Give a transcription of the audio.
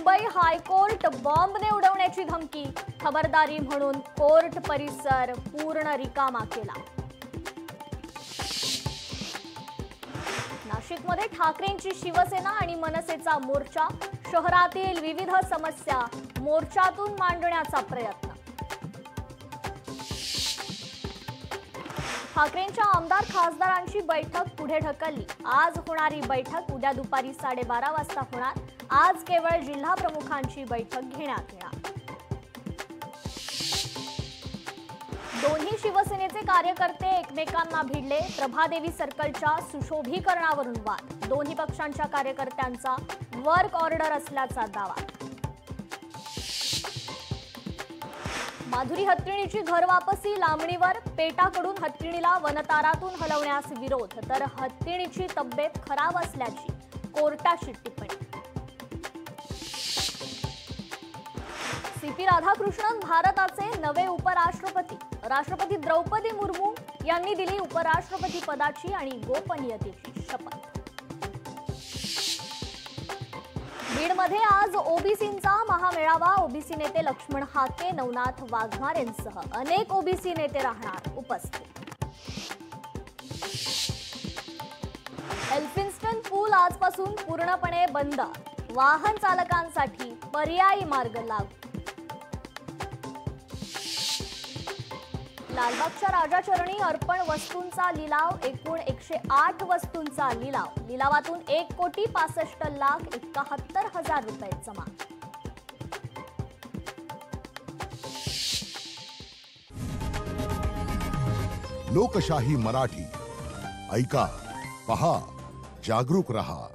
Mumbai high court बॉम्बने उडवण्याची धमकी, खबरदारी म्हणून कोर्ट परिसर पूर्ण रिकामा केला। नाशिकमध्ये ठाकरेंची शिवसेना आणि मनसेचा मोर्चा, शहरातील विविध समस्या मोर्चातून मांडण्याचा प्रयत्न। ठाकरेंच्या आमदार खासदारांची बैठक पुढे ढकलली, आज होणारी बैठक उद्या दुपारी 12:30 वाजता होणार। आज केवळ जिल्हा प्रमुखांची बैठक घेण्यात येणार। दोन्ही शिवसेनेचे कार्यकर्ते एकमेकांना भिडले, प्रभादेवी सर्कलच्या सुशोभीकरणावरून वाद, दोन्ही पक्षांच्या कार्यकर्त्यांचा वर्क ऑर्डर असल्याचा दावा। माधुरी हत्तीणीची घर वापसी लांबणीवर, पेटाकडून हत्तीणीला वनतारातून हलवण्यास विरोध, तर हत्तीणीची तब्येत खराब असल्याची कोर्टाची टिप्पणी। सीपी राधाकृष्णन भारताचे नवे उपराष्ट्रपती, राष्ट्रपती द्रौपदी मुर्मू यांनी दिली उपराष्ट्रपती पदाची आणि गोपनीयतेची शपथ। बीडमध्ये आज ओबीसींचा महामेळावा, ओबीसी नेते लक्ष्मण हाके, नवनाथ वाघमारेंसह अनेक ओबीसी नेते राहणार उपस्थित। एल्फिन्स्टन पूल आजपासून पूर्णपणे बंद, वाहन चालकांसाठी पर्यायी मार्ग लागू। लालबागच्या राजाचरणी अर्पण वस्तूंचा लिलाव, एकूण 108 वस्तूंचा लिलाव, लिलावातून 1,65,71,000 रुपये जमा। लोकशाही मराठी, ऐका, पहा, जागरूक रहा।